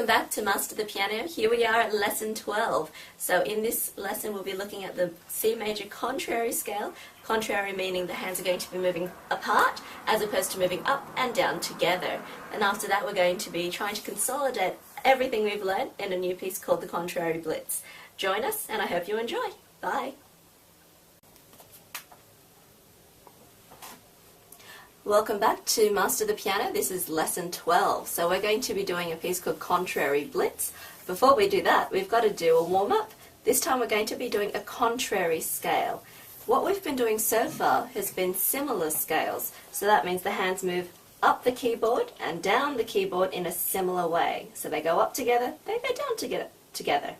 Welcome back to Master the Piano. Here we are at lesson 12. So in this lesson we'll be looking at the C major contrary scale. Contrary meaning the hands are going to be moving apart as opposed to moving up and down together. And after that we're going to be trying to consolidate everything we've learned in a new piece called the Contrary Blitz. Join us and I hope you enjoy. Bye! Welcome back to Master the Piano. This is lesson 12. So we're going to be doing a piece called Contrary Blitz. Before we do that, we've got to do a warm-up. This time we're going to be doing a contrary scale. What we've been doing so far has been similar scales. So that means the hands move up the keyboard and down the keyboard in a similar way. So they go up together, they go down together.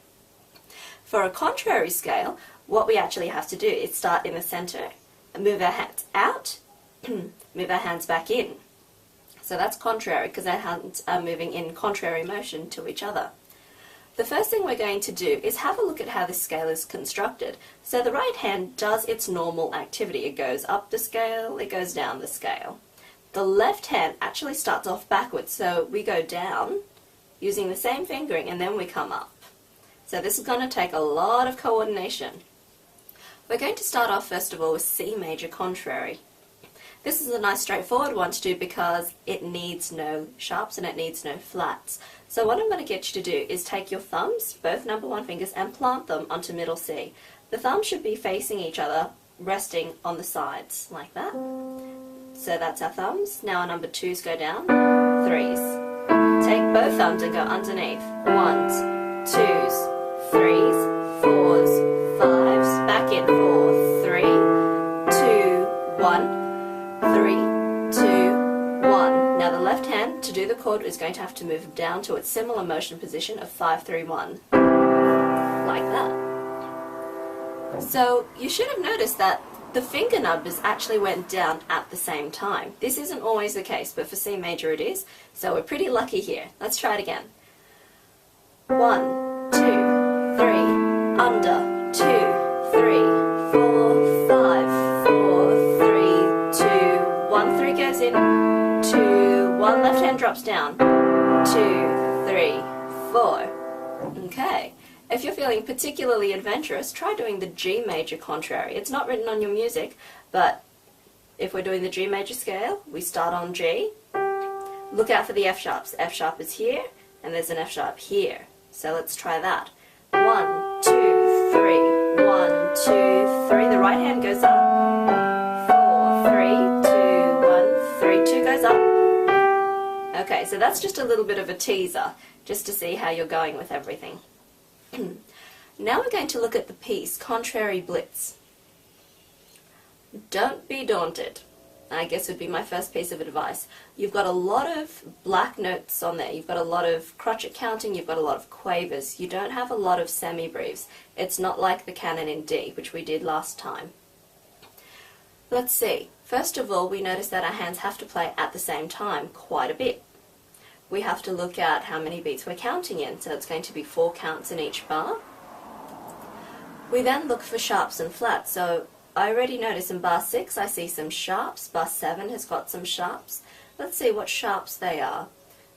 For a contrary scale, what we actually have to do is start in the center and move our hands out, move our hands back in. So that's contrary because our hands are moving in contrary motion to each other. The first thing we're going to do is have a look at how this scale is constructed. So the right hand does its normal activity. It goes up the scale, it goes down the scale. The left hand actually starts off backwards, so we go down using the same fingering and then we come up. So this is going to take a lot of coordination. We're going to start off first of all with C major contrary. This is a nice straightforward one to do because it needs no sharps and it needs no flats. So what I'm going to get you to do is take your thumbs, both number one fingers, and plant them onto middle C. The thumbs should be facing each other, resting on the sides, like that. So that's our thumbs. Now our number twos go down, threes. Take both thumbs and go underneath. Ones, twos, threes, fours, fives, back in, 4, 3, 2, 1. 3, 2, 1. Now the left hand, to do the chord, is going to have to move down to its similar motion position of 5, 3, 1. Like that. So you should have noticed that the finger numbers actually went down at the same time. This isn't always the case, but for C major it is. So we're pretty lucky here. Let's try it again. 1, 2, 3, under, 2, 3, 4, 5, 4, 3, 2, 1, 3 goes in, 2, 1, left hand drops down, 2, 3, 4. Okay. If you're feeling particularly adventurous, try doing the G major contrary. It's not written on your music, but if we're doing the G major scale, we start on G. Look out for the F sharps. F sharp is here, and there's an F sharp here. So let's try that. 1, 2, 3, 1, 2, 3. The right hand goes up. 4, 3, 2, 1, 3, 2 goes up. Okay, so that's just a little bit of a teaser, just to see how you're going with everything. Now we're going to look at the piece, Contrary Blitz. Don't be daunted, I guess would be my first piece of advice. You've got a lot of black notes on there. You've got a lot of crotchet counting, you've got a lot of quavers. You don't have a lot of semi-breves. It's not like the canon in D, which we did last time. Let's see. First of all, we notice that our hands have to play at the same time quite a bit. We have to look at how many beats we're counting in, so it's going to be 4 counts in each bar. We then look for sharps and flats, so I already notice in bar 6 I see some sharps, bar 7 has got some sharps. Let's see what sharps they are.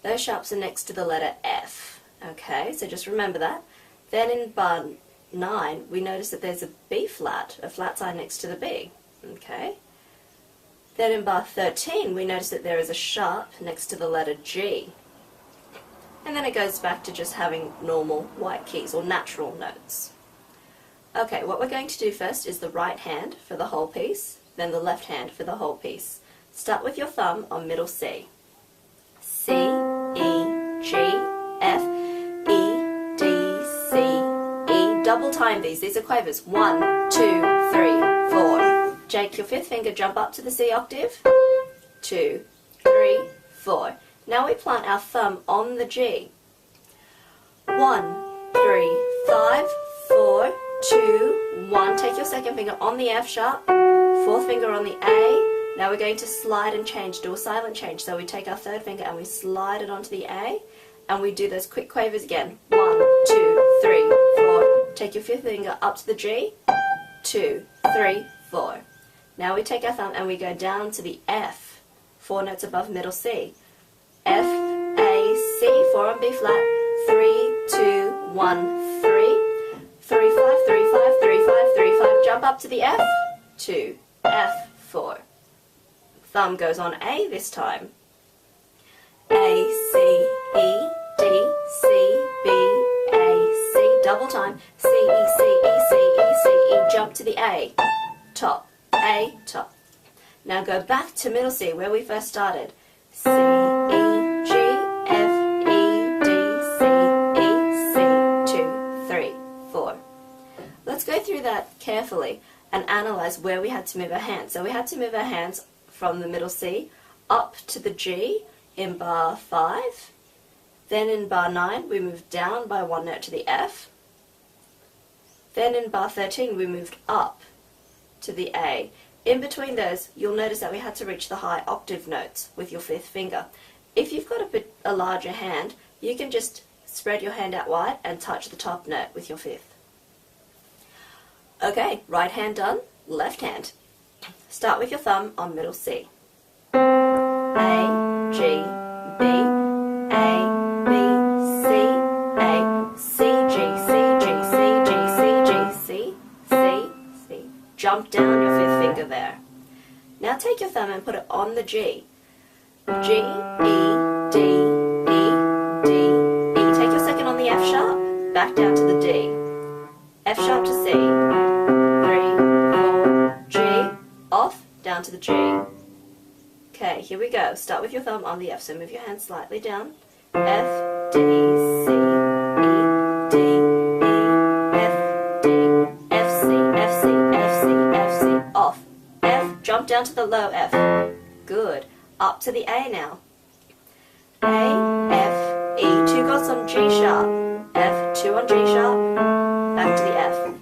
Those sharps are next to the letter F. Okay, so just remember that. Then in bar 9 we notice that there's a B flat, a flat sign next to the B. Okay. Then in bar 13 we notice that there is a sharp next to the letter G. And then it goes back to just having normal white keys or natural notes. Okay, what we're going to do first is the right hand for the whole piece, then the left hand for the whole piece. Start with your thumb on middle C. C, E, G, F, E, D, C, E. Double time these are quavers. 1, 2, 3, 4. Take your fifth finger, jump up to the C octave. 2, 3, 4. Now we plant our thumb on the G. 1, 3, 5, 4, 2, 1. Take your second finger on the F sharp, fourth finger on the A. Now we're going to slide and change, do a silent change. So we take our third finger and we slide it onto the A, and we do those quick quavers again. 1, 2, 3, 4. Take your fifth finger up to the G. 2, 3, 4. Now we take our thumb and we go down to the F, 4 notes above middle C. F, A, C, 4 on B flat, 3, 2, 1, 3. 3, 5, 3, 5, 3, 5, 3, 5. Jump up to the F. 2, F, 4. Thumb goes on A this time. A, C, E, D, C, B, A, C. Double time. C, E, C, E, C, E, C, E. Jump to the A. Top. A, top. Now go back to middle C where we first started. C, E, G, F, E, D, C, E, C, 2, 3, 4. Let's go through that carefully and analyze where we had to move our hands. So we had to move our hands from the middle C up to the G in bar 5. Then in bar 9 we moved down by 1 note to the F. Then in bar 13 we moved up to the A. In between those, you'll notice that we had to reach the high octave notes with your 5th finger. If you've got a larger hand, you can just spread your hand out wide and touch the top note with your 5th. Okay, right hand done, left hand. Start with your thumb on middle C. A, G, B, A, B, C, A, C, G, C, G, C, G, C, G, C, C, C. Jump down your 5th finger there. Now take your thumb and put it on the G. G, E, D, E, D, E. Take your second on the F sharp, back down to the D. F sharp to C. 3, 4, G, off, down to the G. Okay, here we go. Start with your thumb on the F, so move your hand slightly down. F, D, C, E, D, E, F, D, F, C, F, C, F, C, F, C, off. F, jump down to the low F. Good. Up to the A now. A, F, E. 2 goes on G sharp. F, 2 on G sharp. Back to the F.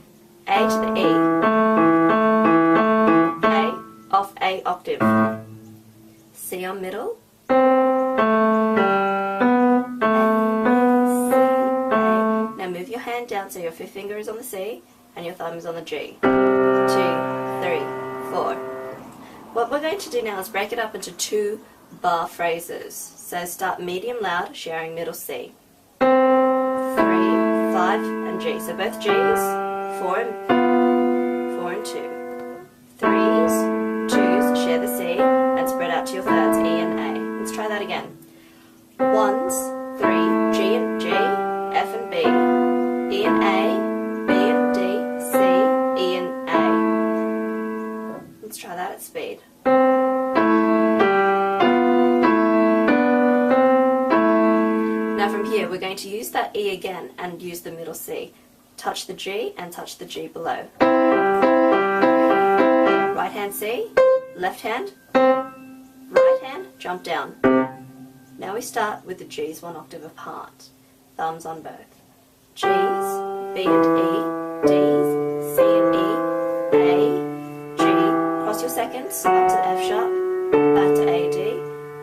A to the E. A, off A octave. C on middle. A, C, A. Now move your hand down so your 5th finger is on the C and your thumb is on the G. 2, 3, 4. What we're going to do now is break it up into 2 bar phrases. So start medium loud, sharing middle C. 3, 5, and G. So both G's, 4 and 2. 3s, 2s, share the C, and spread out to your thirds, E and A. Let's try that again. 1s, 3, G and G, F and B, E and A, B and D, C, E and A. Let's try that at speed. Now from here we're going to use that E again and use the middle C. Touch the G and touch the G below. Right hand C, left hand, right hand, jump down. Now we start with the G's 1 octave apart. Thumbs on both. G's, B and E, D's, C and E, A, G. Cross your seconds up to the F sharp, back to A, D.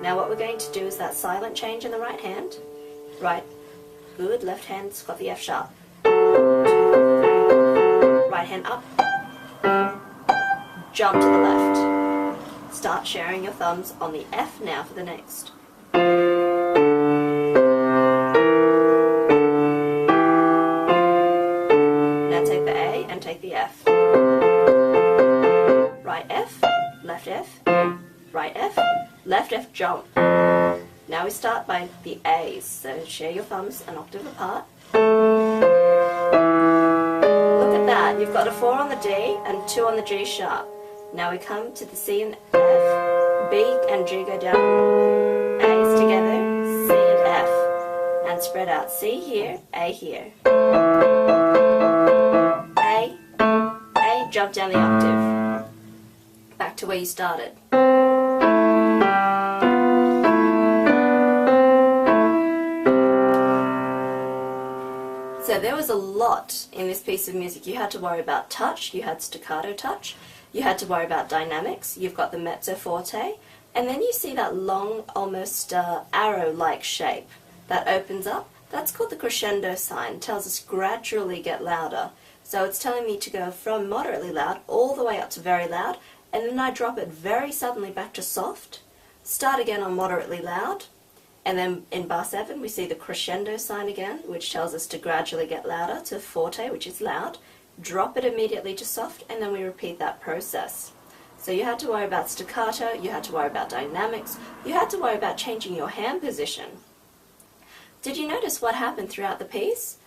Now what we're going to do is that silent change in the right hand. Right, good, left hand's got the F sharp. 2, 3, right hand up. Jump to the left. Start sharing your thumbs on the F now for the next. Now take the A and take the F. Right F, left F, right F, left F, jump. Now we start by the A's, so share your thumbs an octave apart. Look at that, you've got a 4 on the D and 2 on the G sharp. Now we come to the C and F, B and G go down, A's together, C and F, and spread out. C here, A here. A, jump down the octave. Back to where you started. So there was a lot in this piece of music. You had to worry about touch, you had staccato touch, you had to worry about dynamics, you've got the mezzo forte, and then you see that long, almost arrow-like shape that opens up. That's called the crescendo sign. It tells us gradually get louder. So it's telling me to go from moderately loud all the way up to very loud, and then I drop it very suddenly back to soft, start again on moderately loud, And then in bar 7 we see the crescendo sign again, which tells us to gradually get louder, to forte, which is loud, drop it immediately to soft, and then we repeat that process. So you had to worry about staccato, you had to worry about dynamics, you had to worry about changing your hand position. Did you notice what happened throughout the piece?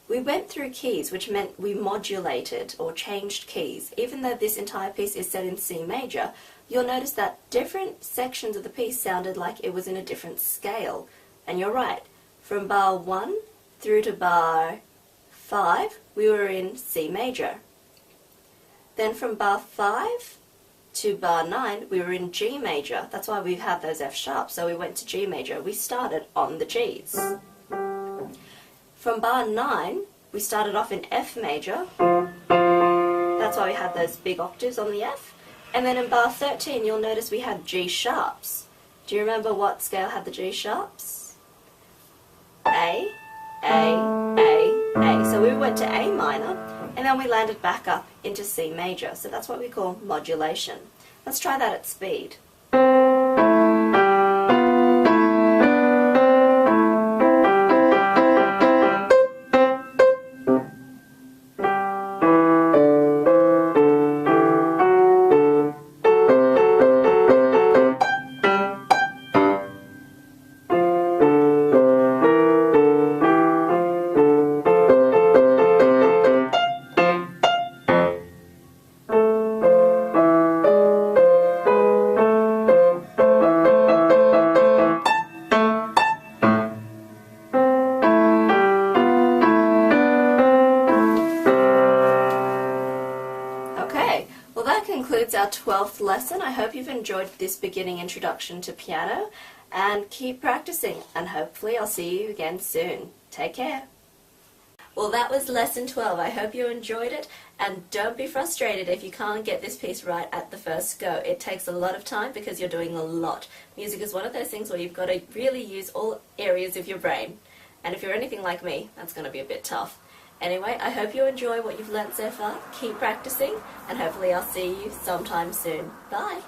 We went through keys, which meant we modulated or changed keys. Even though this entire piece is set in C major, you'll notice that different sections of the piece sounded like it was in a different scale. And you're right, from bar 1 through to bar 5, we were in C major. Then from bar 5 to bar 9, we were in G major. That's why we had those F sharps, so we went to G major. We started on the Gs. From bar 9, we started off in F major. That's why we had those big octaves on the F. And then in bar 13, you'll notice we had G sharps. Do you remember what scale had the G sharps? A, A. So we went to A minor, and then we landed back up into C major. So that's what we call modulation. Let's try that at speed. Well, that concludes our 12th lesson. I hope you've enjoyed this beginning introduction to piano, and keep practicing, and hopefully I'll see you again soon. Take care. Well, that was lesson 12. I hope you enjoyed it, and don't be frustrated if you can't get this piece right at the first go. It takes a lot of time because you're doing a lot. Music is one of those things where you've got to really use all areas of your brain, and if you're anything like me, that's going to be a bit tough. Anyway, I hope you enjoy what you've learnt so far. Keep practicing, and hopefully I'll see you sometime soon. Bye!